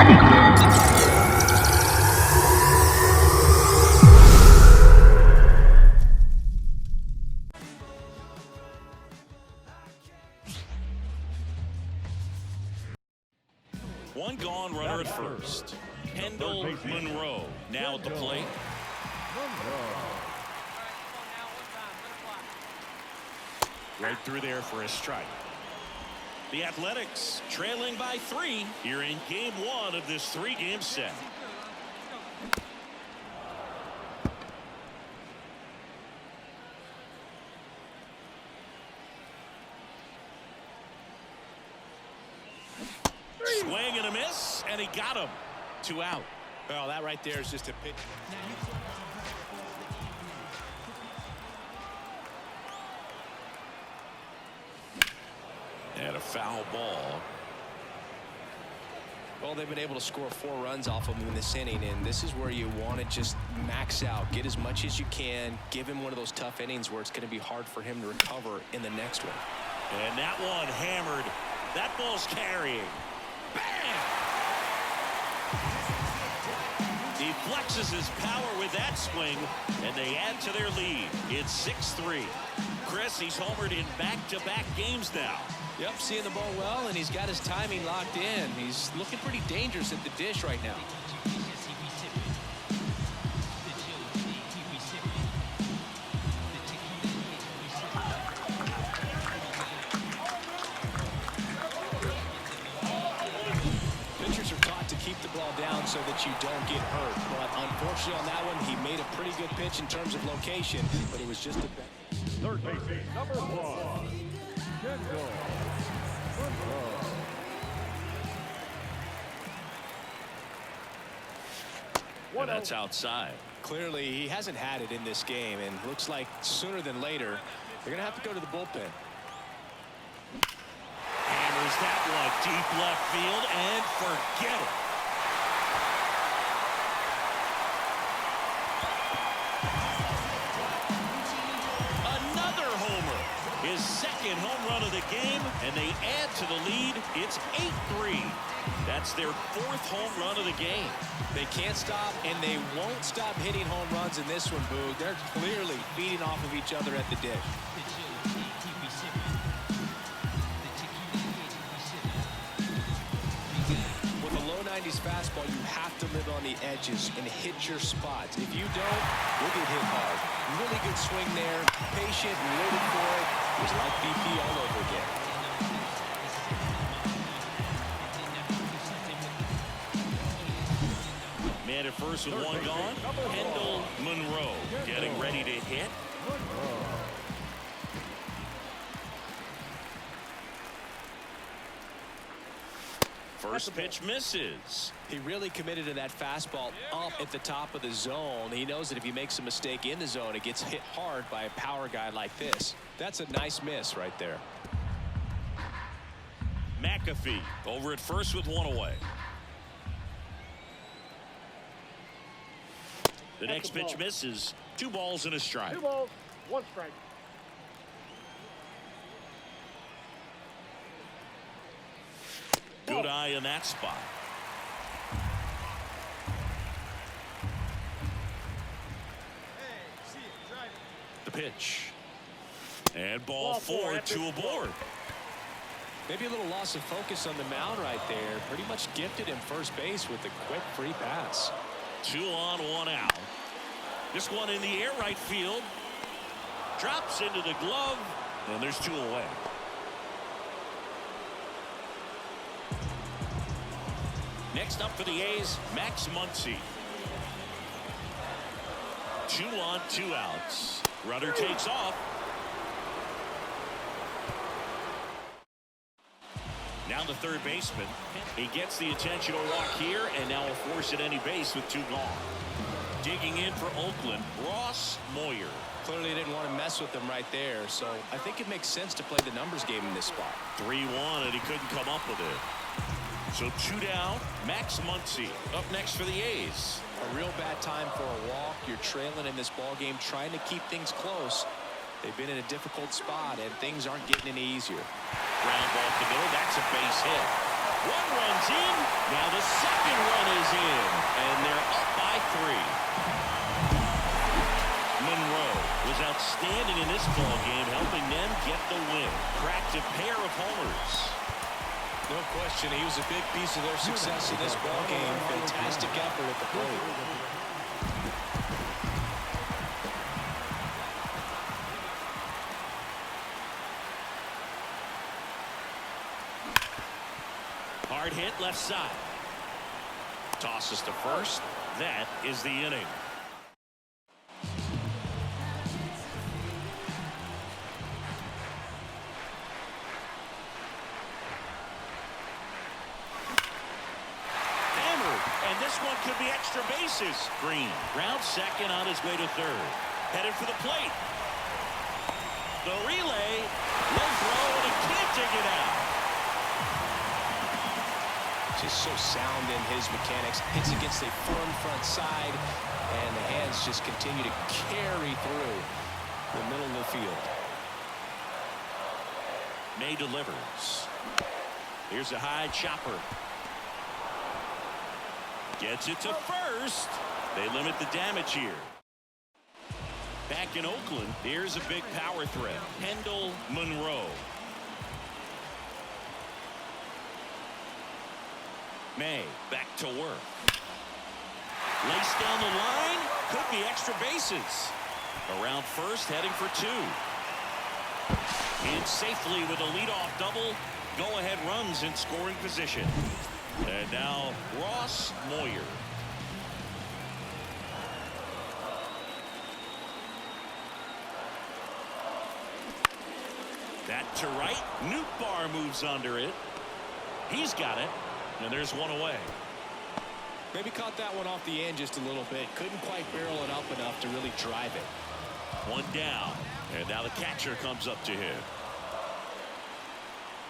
One gone, runner at first. Kendall Monroe now at the plate. Right through there for a strike. The Athletics trailing by 3 here in game 1 of this 3-game set. Swing and a miss, and he got him. 2 out. Well, that right there is just a pitch. And a foul ball. Well, they've been able to score 4 runs off of him in this inning, and this is where you want to just max out, get as much as you can, give him one of those tough innings where it's going to be hard for him to recover in the next one. And that one hammered. That ball's carrying. Bam! He flexes his power with that swing, and they add to their lead. It's 6-3. Chris, he's homered in back-to-back games now. Yep, seeing the ball well, and he's got his timing locked in. He's looking pretty dangerous at the dish right now. Pitchers are taught to keep the ball down so that you don't get hurt. But unfortunately on that one, he made a pretty good pitch in terms of location, but it was just a bad. Third baseman, number 1, Kendall Monroe. And that's outside. Clearly, he hasn't had it in this game, and looks like sooner than later, they're going to have to go to the bullpen. Hammers that one deep left field, and forget it. Another homer. His second home run of the game, and they add to the lead. It's 8-3. That's their 4th home run of the game. They can't stop, and they won't stop hitting home runs in this one, Boog. They're clearly feeding off of each other at the dish. With a low 90s fastball, you have to live on the edges and hit your spots. If you don't, you'll get hit hard. Really good swing there, patient and waiting for it. It was like BP all over again. Man at first with 1 gone. Kendall Monroe getting ready to hit. First pitch misses. He really committed to that fastball up at the top of the zone. He knows that if he makes a mistake in the zone, it gets hit hard by a power guy like this. That's a nice miss right there. McAfee over at first with 1 away. The next pitch misses. 2 balls and a strike. 2 balls, 1 strike. Good eye in that spot. The pitch. And ball 4, 2 aboard. Maybe a little loss of focus on the mound right there. Pretty much gifted him first base with a quick free pass. 2 on, 1 out. This one in the air right field. Drops into the glove, and there's 2 away. Next up for the A's, Max Muncy. 2 on, 2 outs. Runner takes off. Now the third baseman. He gets the intentional walk here, and now a force at any base with 2 gone. Digging in for Oakland, Ross Moyer. Clearly didn't want to mess with them right there, so I think it makes sense to play the numbers game in this spot. 3-1, and he couldn't come up with it. So 2 down, Max Muncy up next for the A's. A real bad time for a walk. You're trailing in this ball game, trying to keep things close. They've been in a difficult spot, and things aren't getting any easier. Ground ball to the middle. That's a base hit. One run's in. Now the second run is in. And they're up by 3. Monroe was outstanding in this ball game, helping them get the win. Cracked a pair of homers. No question, he was a big piece of their success in this ball game. Fantastic effort at the plate. Hard hit left side. Tosses to first. That is the inning. Hammered, and this one could be extra bases. Green, round second on his way to third. Headed for the plate. The relay, low throw, and he can't dig it out. Just so sound in his mechanics. Hits against a firm front side, and the hands just continue to carry through the middle of the field. May delivers. Here's a high chopper. Gets it to first. They limit the damage here. Back in Oakland, here's a big power threat. Kendall Monroe. May back to work. Laced down the line. Could be extra bases. Around first, heading for 2. In safely with a leadoff double. Go-ahead runs in scoring position. And now Ross Moyer. That to right. Newtbar moves under it. He's got it. And there's one away. Maybe caught that one off the end just a little bit. Couldn't quite barrel it up enough to really drive it. One down. And now the catcher comes up to him.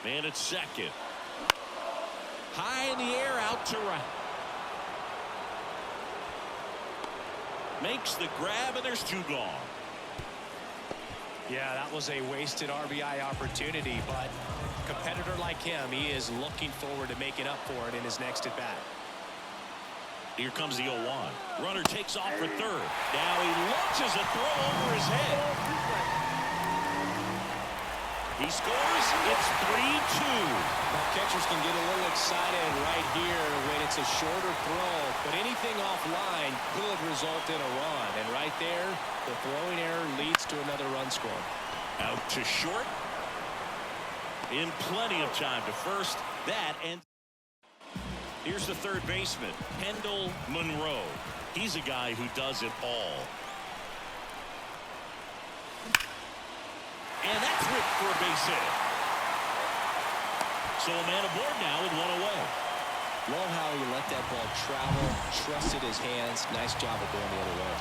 Man at second. High in the air, out to right. Makes the grab, and there's 2 gone. Yeah, that was a wasted RBI opportunity, but a competitor like him, he is looking forward to making up for it in his next at-bat. Here comes the 0-1. Runner takes off for third. Now he launches a throw over his head. He scores. It's 3-2. Now, catchers can get a little excited right here when it's a shorter throw, but anything offline could result in a run. And right there, the throwing error leads to another run scored. Out to short. In plenty of time to first. That and here's the third baseman, Kendall Monroe. He's a guy who does it all. And that's ripped for a base hit. So a man aboard now with 1 away. Love how he let that ball travel, trusted his hands. Nice job of going the other way.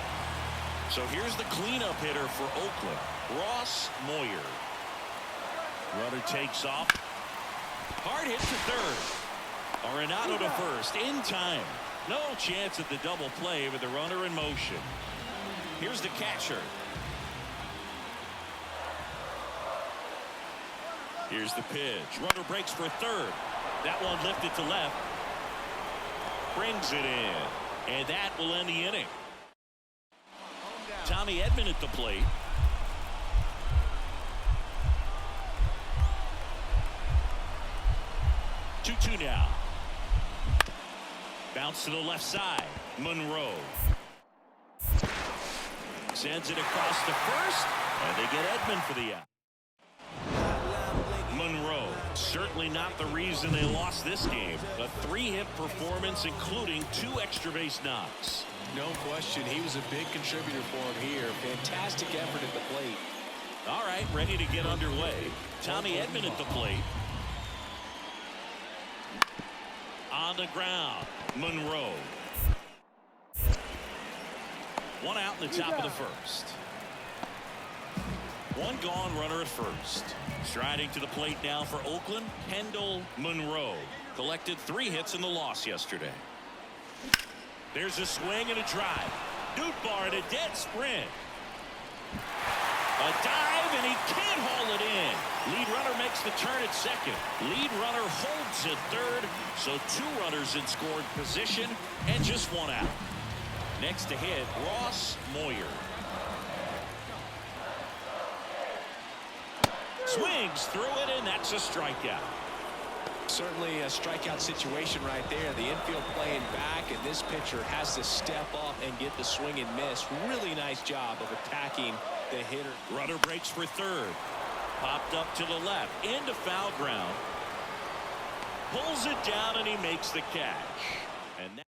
So here's the cleanup hitter for Oakland, Ross Moyer. Runner takes off. Hard hit to third. Arenado to first in time. No chance at the double play with the runner in motion. Here's the catcher. Here's the pitch. Runner breaks for third. That one lifted to left. Brings it in. And that will end the inning. Tommy Edman at the plate. Two now. Bounce to the left side. Monroe. Sends it across to first. And they get Edman for the out. Monroe, certainly not the reason they lost this game. A 3-hit performance, including 2 extra base knocks. No question, he was a big contributor for him here. Fantastic effort at the plate. All right, ready to get underway. Tommy Edman at the plate. On the ground, Monroe. 1 out in the top of the first. 1 gone, runner at first. Striding to the plate now for Oakland, Kendall Monroe. Collected 3 hits in the loss yesterday. There's a swing and a drive. Newtbar in a dead sprint. A dive, and he can't haul it in. Lead runner makes the turn at second. Lead runner holds Steps at third, so 2 runners in scoring position and just 1 out. Next to hit, Ross Moyer. Swings through it, and that's a strikeout. Certainly a strikeout situation right there. The infield playing back, and this pitcher has to step up and get the swing and miss. Really nice job of attacking the hitter. Runner breaks for third. Popped up to the left, into foul ground. Pulls it down, and he makes the catch. And now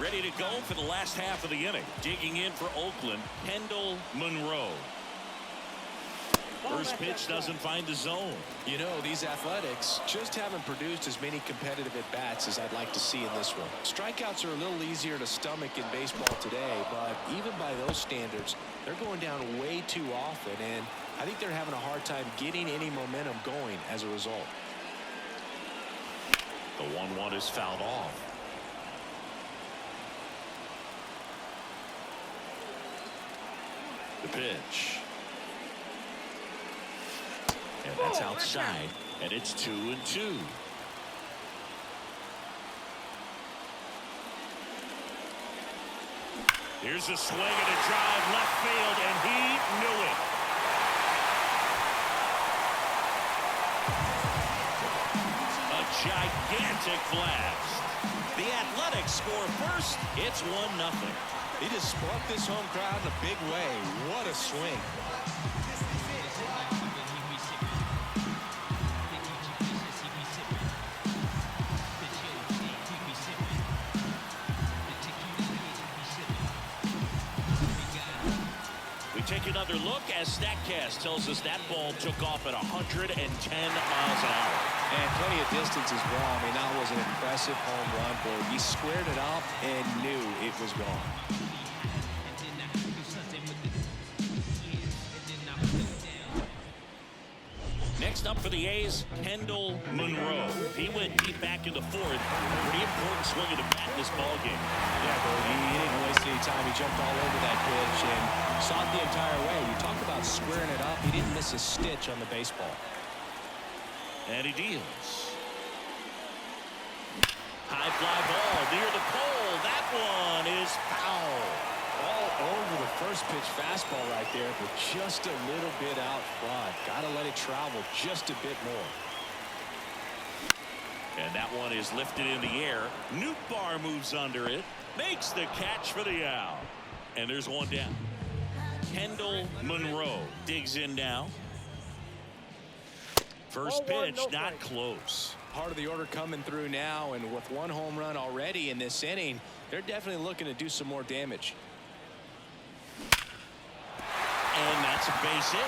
ready to go for the last half of the inning. Digging in for Oakland, Kendall Monroe. First pitch doesn't find the zone. You know, these Athletics just haven't produced as many competitive at-bats as I'd like to see in this one. Strikeouts are a little easier to stomach in baseball today, but even by those standards, they're going down way too often, and I think they're having a hard time getting any momentum going as a result. The 1-1 is fouled off. The pitch. And that's outside, and it's 2-2. Here's a swing and a drive left field, and he knew it. A gigantic blast. The Athletics score first. It's 1-0. He just sparked this home crowd in a big way. What a swing. Take another look as StatCast tells us that ball took off at 110 miles an hour. And plenty of distance as well. I mean, that was an impressive home run, but he squared it up and knew it was gone. Next up for the A's, Kendall Monroe. He went deep back into fourth. Pretty important swing of the bat in this ballgame. Yeah, Bertie, he didn't waste any time. He jumped all over that pitch and saw it the entire way. You talk about squaring it up. He didn't miss a stitch on the baseball. And he deals. High fly ball near the pole. That one is foul. All over the first pitch fastball right there, but just a little bit out front. Got to let it travel just a bit more. And that one is lifted in the air. Nootbaar moves under it. Makes the catch for the out. And there's one down. Kendall Monroe digs in now. First pitch, not close. Part of the order coming through now, and with 1 home run already in this inning, they're definitely looking to do some more damage. And that's a base hit.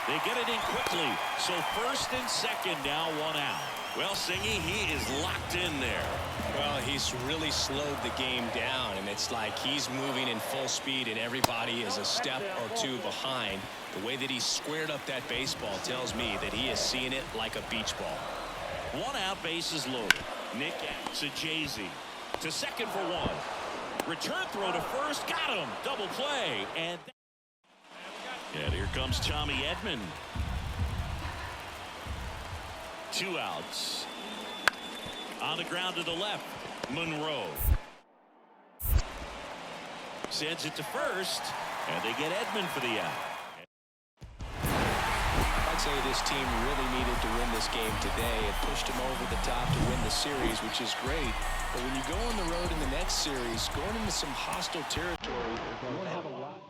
They get it in quickly. So first and second now, 1 out. Well, Singy, he is locked in there. Well, he's really slowed the game down, and it's like he's moving in full speed and everybody is a step or 2 behind. The way that he squared up that baseball tells me that he is seeing it like a beach ball. 1 out, bases loaded. Nick Jay-Z to second for 1. Return throw to first, got him. Double play, and here comes Tommy Edman. 2 outs. On the ground to the left, Monroe sends it to first, and they get Edman for the out. I'd say this team really needed to win this game today. It pushed them over the top to win the series, which is great. But when you go on the road in the next series, going into some hostile territory, you want to have a lot.